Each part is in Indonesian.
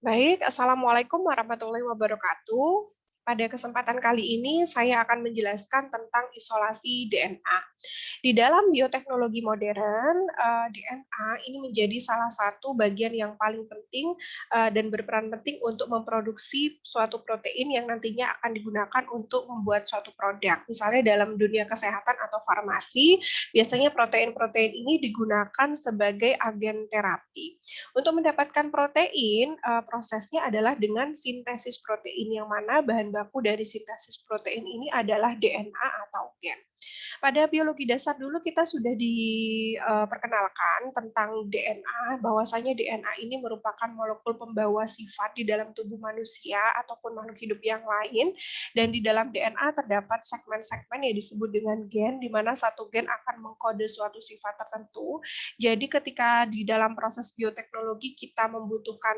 Baik, Assalamualaikum warahmatullahi wabarakatuh. Pada kesempatan kali ini, saya akan menjelaskan tentang isolasi DNA. Di dalam bioteknologi modern, DNA ini menjadi salah satu bagian yang paling penting dan berperan penting untuk memproduksi suatu protein yang nantinya akan digunakan untuk membuat suatu produk. Misalnya dalam dunia kesehatan atau farmasi, biasanya protein-protein ini digunakan sebagai agen terapi. Untuk mendapatkan protein, prosesnya adalah dengan sintesis protein, yang mana bahan baku dari sintesis protein ini adalah DNA atau gen. Pada biologi dasar dulu kita sudah diperkenalkan tentang DNA, bahwasanya DNA ini merupakan molekul pembawa sifat di dalam tubuh manusia ataupun makhluk hidup yang lain, dan di dalam DNA terdapat segmen-segmen yang disebut dengan gen, di mana satu gen akan mengkode suatu sifat tertentu. Jadi ketika di dalam proses bioteknologi kita membutuhkan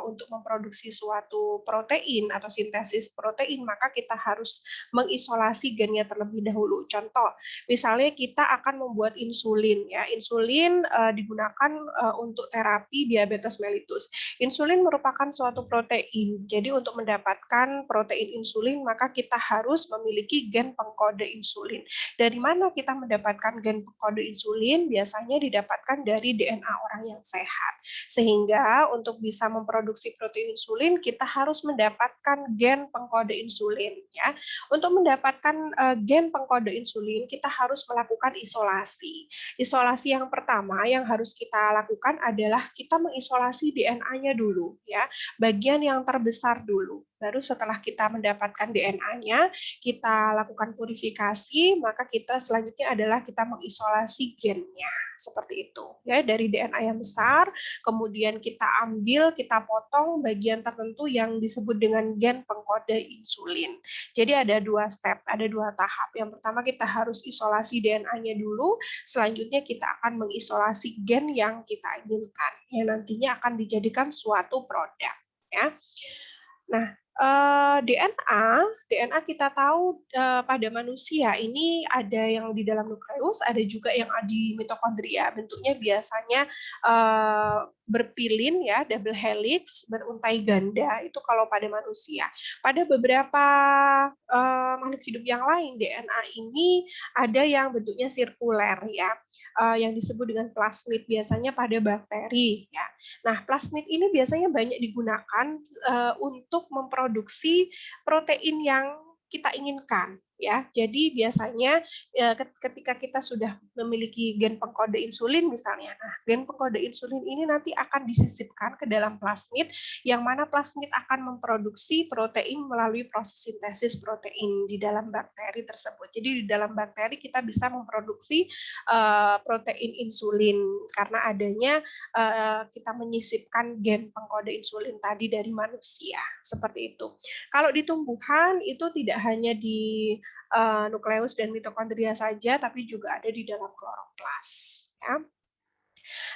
untuk memproduksi suatu protein atau sintesis protein, maka kita harus mengisolasi gennya terlebih dahulu. Contoh, misalnya kita akan membuat insulin ya. Insulin digunakan untuk terapi diabetes mellitus. Insulin merupakan suatu protein. Jadi untuk mendapatkan protein insulin maka kita harus memiliki gen pengkode insulin. Dari mana kita mendapatkan gen pengkode insulin? Biasanya didapatkan dari DNA orang yang sehat. Sehingga untuk bisa memproduksi protein insulin kita harus mendapatkan gen pengkode insulin ya. Untuk mendapatkan gen pengkode insulin, kita harus melakukan isolasi. Isolasi yang pertama yang harus kita lakukan adalah kita mengisolasi DNA-nya dulu, ya, bagian yang terbesar dulu. Baru setelah kita mendapatkan DNA-nya, kita lakukan purifikasi, maka kita selanjutnya adalah kita mengisolasi gennya, seperti itu. Ya, dari DNA yang besar, kemudian kita ambil, kita potong bagian tertentu yang disebut dengan gen pengkode insulin. Jadi ada dua step, ada dua tahap. Yang pertama kita harus isolasi DNA-nya dulu, selanjutnya kita akan mengisolasi gen yang kita inginkan, yang nantinya akan dijadikan suatu produk. Ya. Nah, DNA kita tahu pada manusia ini ada yang di dalam nukleus, ada juga yang di mitokondria. Bentuknya biasanya berpilin ya, double helix, beruntai ganda. Itu kalau pada manusia. Pada beberapa makhluk hidup yang lain, DNA ini ada yang bentuknya sirkuler ya, yang disebut dengan plasmid, biasanya pada bakteri ya. Nah, plasmid ini biasanya banyak digunakan untuk memproduksi protein yang kita inginkan ya. Jadi biasanya ketika kita sudah memiliki gen pengkode insulin misalnya, nah gen pengkode insulin ini nanti akan disisipkan ke dalam plasmid, yang mana plasmid akan memproduksi protein melalui proses sintesis protein di dalam bakteri tersebut. Jadi di dalam bakteri kita bisa memproduksi protein insulin karena adanya kita menyisipkan gen pengkode insulin tadi dari manusia, seperti itu. Kalau di tumbuhan itu tidak hanya di nukleus dan mitokondria saja, tapi juga ada di dalam kloroplas. Ya.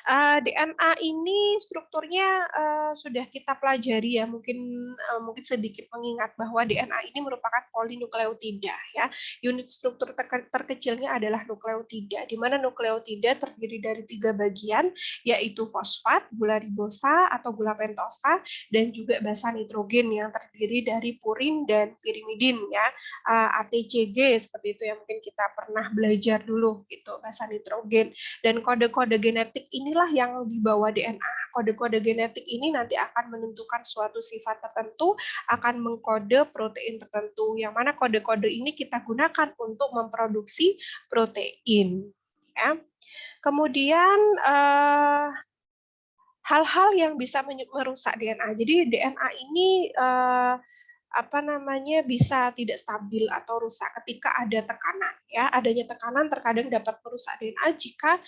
DNA ini strukturnya sudah kita pelajari ya, mungkin sedikit mengingat bahwa DNA ini merupakan polinukleotida ya. Unit struktur terkecilnya adalah nukleotida, di mana nukleotida terdiri dari 3 bagian, yaitu fosfat, gula ribosa atau gula pentosa, dan juga basa nitrogen yang terdiri dari purin dan pirimidin ya. ATCG seperti itu yang mungkin kita pernah belajar dulu gitu, basa nitrogen. Dan kode-kode genetik inilah yang dibawa DNA. Kode-kode genetik ini nanti akan menentukan suatu sifat tertentu, akan mengkode protein tertentu, yang mana kode-kode ini kita gunakan untuk memproduksi protein. Ya. Kemudian hal-hal yang bisa merusak DNA. Jadi DNA ini bisa tidak stabil atau rusak ketika ada tekanan ya. Adanya tekanan terkadang dapat merusak DNA jika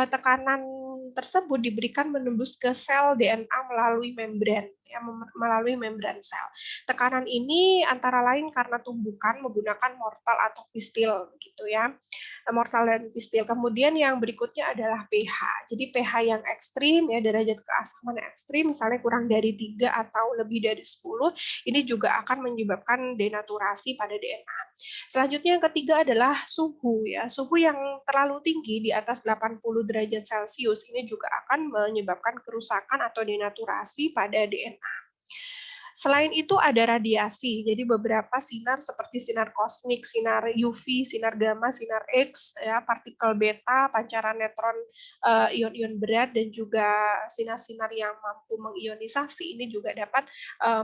tekanan tersebut diberikan menembus ke sel DNA melalui membran ya, melalui membran sel. Tekanan ini antara lain karena tumbukan menggunakan mortal atau pistil gitu ya. Mortal dan pistil. Kemudian yang berikutnya adalah pH. Jadi pH yang ekstrim ya, derajat keasaman ekstrim misalnya kurang dari 3 atau lebih dari 10, ini juga akan menyebabkan denaturasi pada DNA. Selanjutnya yang ketiga adalah suhu ya. Suhu yang terlalu tinggi di atas 80 derajat Celcius ini juga akan menyebabkan kerusakan atau denaturasi pada DNA. Selain itu ada radiasi, jadi beberapa sinar seperti sinar kosmik, sinar UV, sinar gamma, sinar X, ya, partikel beta, pancaran neutron, ion-ion berat, dan juga sinar-sinar yang mampu mengionisasi ini juga dapat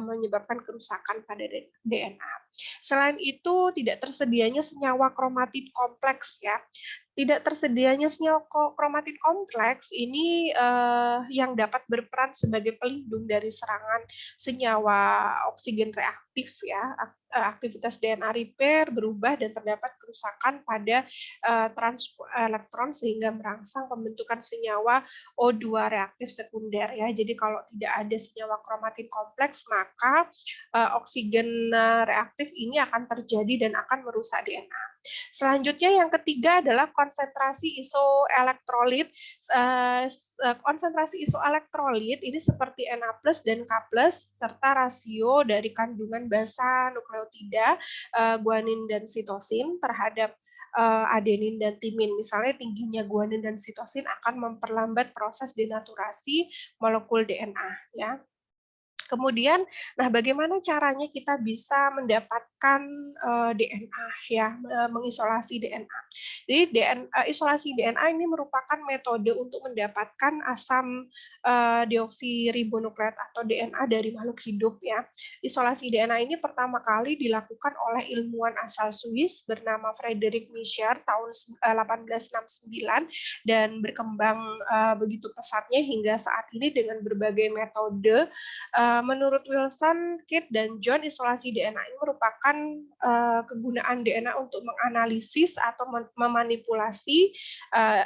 menyebabkan kerusakan pada DNA. Selain itu tidak tersedianya senyawa kromatid kompleks, ya. Tidak tersedianya senyawa kromatid kompleks ini yang dapat berperan sebagai pelindung dari serangan senyawa oksigen reaktif, ya. Aktivitas DNA repair berubah dan terdapat kerusakan pada transport elektron sehingga merangsang pembentukan senyawa O2 reaktif sekunder, ya. Jadi kalau tidak ada senyawa kromatid kompleks maka oksigen reaktif ini akan terjadi dan akan merusak DNA. Selanjutnya yang ketiga adalah konsentrasi isoelektrolit. Konsentrasi isoelektrolit ini seperti Na+ dan K+ serta rasio dari kandungan basa nukleotida guanin dan sitosin terhadap adenin dan timin. Misalnya tingginya guanin dan sitosin akan memperlambat proses denaturasi molekul DNA, ya. Kemudian, nah bagaimana caranya kita bisa mendapatkan DNA, ya, mengisolasi DNA. Jadi isolasi DNA ini merupakan metode untuk mendapatkan asam deoksiribonukleat atau DNA dari makhluk hidup, ya. Isolasi DNA ini pertama kali dilakukan oleh ilmuwan asal Swiss bernama Frederick Mischer tahun 1869 dan berkembang begitu pesatnya hingga saat ini dengan berbagai metode. Menurut Wilson, Kit, dan John, isolasi DNA ini merupakan kegunaan DNA untuk menganalisis atau memanipulasi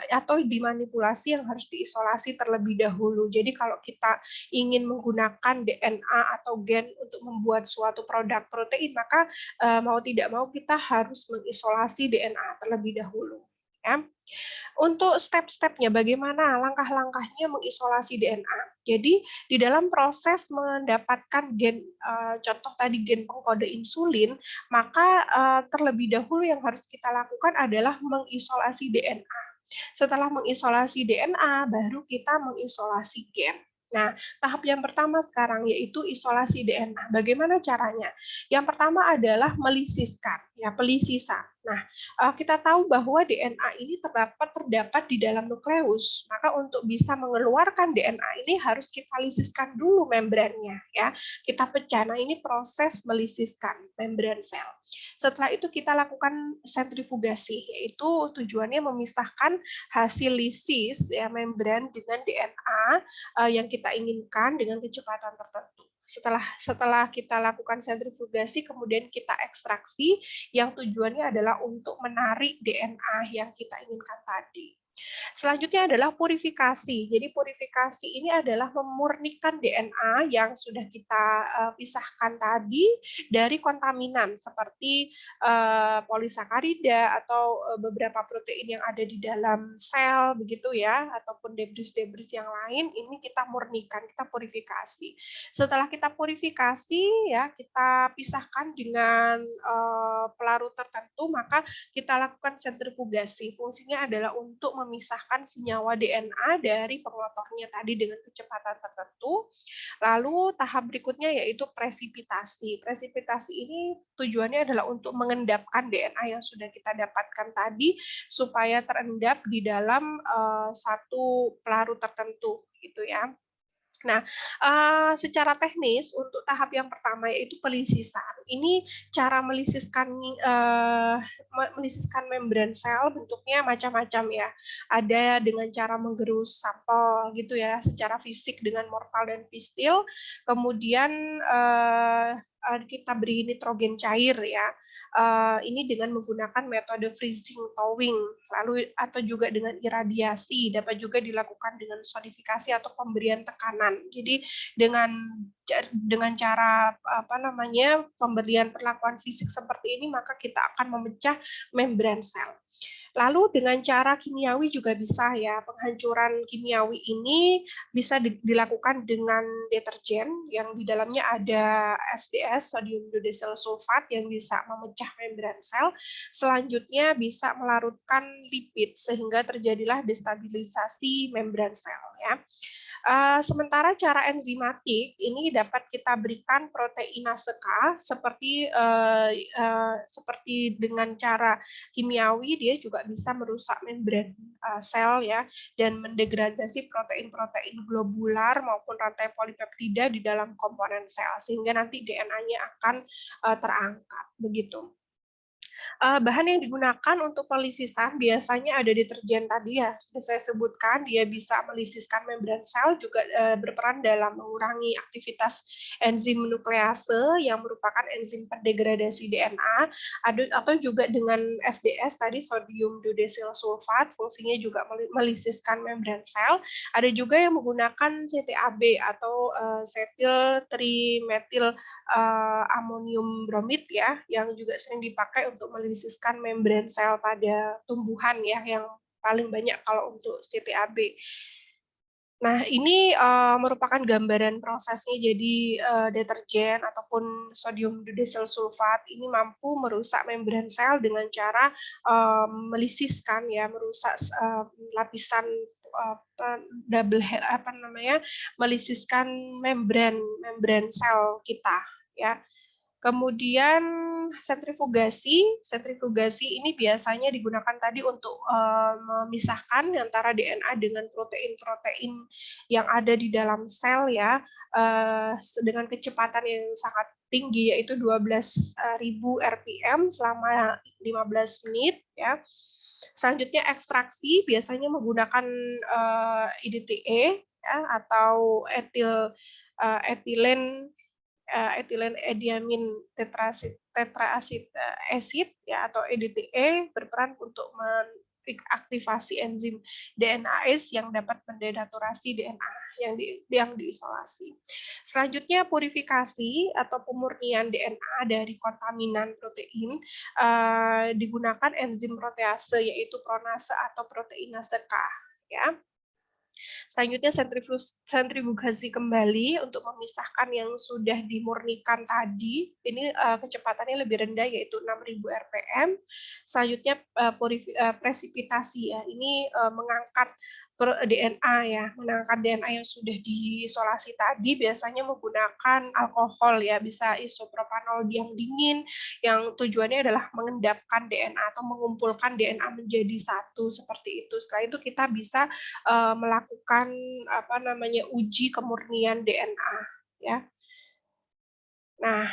atau dimanipulasi yang harus diisolasi terlebih dahulu. Jadi kalau kita ingin menggunakan DNA atau gen untuk membuat suatu produk protein, maka mau tidak mau kita harus mengisolasi DNA terlebih dahulu, ya. Untuk step-stepnya, bagaimana langkah-langkahnya mengisolasi DNA. Jadi di dalam proses mendapatkan gen, contoh tadi gen pengkode insulin, maka terlebih dahulu yang harus kita lakukan adalah mengisolasi DNA. Setelah mengisolasi DNA, baru kita mengisolasi gen. Nah, tahap yang pertama sekarang yaitu isolasi DNA. Bagaimana caranya? Yang pertama adalah melisiskan, ya, pelisisan. Nah, kita tahu bahwa DNA ini terdapat di dalam nukleus. Maka untuk bisa mengeluarkan DNA ini harus kita lisiskan dulu membrannya, ya. Kita pecah. Nah, ini proses melisiskan membran sel. Setelah itu kita lakukan sentrifugasi, yaitu tujuannya memisahkan hasil lisis, ya, membran dengan DNA yang kita inginkan dengan kecepatan tertentu. Setelah kita lakukan sentrifugasi, kemudian kita ekstraksi yang tujuannya adalah untuk menarik DNA yang kita inginkan tadi. Selanjutnya adalah purifikasi. Jadi purifikasi ini adalah memurnikan DNA yang sudah kita pisahkan tadi dari kontaminan seperti polisakarida atau beberapa protein yang ada di dalam sel begitu, ya, ataupun debris-debris yang lain. Ini kita murnikan, kita purifikasi. Setelah kita purifikasi, ya, kita pisahkan dengan pelarut tertentu, maka kita lakukan sentrifugasi. Fungsinya adalah untuk memisahkan senyawa DNA dari pengotornya tadi dengan kecepatan tertentu. Lalu tahap berikutnya yaitu presipitasi. Presipitasi ini tujuannya adalah untuk mengendapkan DNA yang sudah kita dapatkan tadi supaya terendap di dalam satu pelarut tertentu, gitu, ya. Nah, secara teknis untuk tahap yang pertama yaitu pelisisan. Ini cara melisiskan membran sel bentuknya macam-macam, ya. Ada dengan cara menggerus sampel gitu, ya, secara fisik dengan mortal dan pistil. Kemudian kita beri nitrogen cair, ya. Ini dengan menggunakan metode freezing thawing, lalu atau juga dengan iradiasi, dapat juga dilakukan dengan sonifikasi atau pemberian tekanan. Jadi dengan cara pemberian perlakuan fisik seperti ini, maka kita akan memecah membran sel. Lalu dengan cara kimiawi juga bisa, ya. Penghancuran kimiawi ini bisa dilakukan dengan deterjen yang di dalamnya ada SDS, sodium dodecyl sulfat, yang bisa memecah membran sel. Selanjutnya bisa melarutkan lipid sehingga terjadilah destabilisasi membran sel, ya. Sementara cara enzimatik ini dapat kita berikan proteinase K seperti dengan cara kimiawi dia juga bisa merusak membran sel ya dan mendegradasi protein-protein globular maupun rantai polipeptida di dalam komponen sel sehingga nanti DNA-nya akan terangkat begitu. Bahan yang digunakan untuk pelisisan biasanya ada deterjen tadi ya, sudah saya sebutkan, dia bisa melisiskan membran sel, juga berperan dalam mengurangi aktivitas enzim nuklease yang merupakan enzim pendegradasi DNA, atau juga dengan SDS tadi, sodium dodesil sulfat, fungsinya juga melisiskan membran sel. Ada juga yang menggunakan CTAB atau cetyl trimethyl amonium bromid ya, yang juga sering dipakai untuk melisiskan membran sel pada tumbuhan ya, yang paling banyak kalau untuk CTAB. Nah, ini merupakan gambaran prosesnya. Jadi deterjen ataupun sodium dodesil sulfat ini mampu merusak membran sel dengan cara melisiskan ya, merusak lapisan double melisiskan membran sel kita ya. Kemudian sentrifugasi ini biasanya digunakan tadi untuk memisahkan antara DNA dengan protein-protein yang ada di dalam sel ya, dengan kecepatan yang sangat tinggi yaitu 12.000 RPM selama 15 menit ya. Selanjutnya ekstraksi biasanya menggunakan EDTA ya, atau etilen ediamin tetraasid acid ya atau EDTA berperan untuk mengaktifasi enzim DNase yang dapat mendenaturasi DNA yang diisolasi. Selanjutnya purifikasi atau pemurnian DNA dari kontaminan protein digunakan enzim protease yaitu pronase atau proteinase K ya. Selanjutnya sentrifugasi kembali untuk memisahkan yang sudah dimurnikan tadi. Ini kecepatannya lebih rendah yaitu 6.000 RPM. Selanjutnya presipitasi ya. Ini mengangkat DNA ya, mengangkat DNA yang sudah diisolasi tadi biasanya menggunakan alkohol ya, bisa isopropanol yang dingin yang tujuannya adalah mengendapkan DNA atau mengumpulkan DNA menjadi satu seperti itu. Setelah itu kita bisa melakukan uji kemurnian DNA ya. Nah,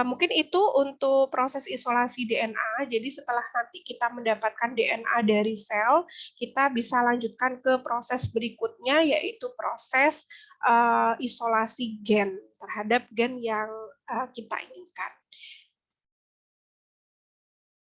mungkin itu untuk proses isolasi DNA. Jadi setelah nanti kita mendapatkan DNA dari sel, kita bisa lanjutkan ke proses berikutnya yaitu proses isolasi gen terhadap gen yang kita inginkan.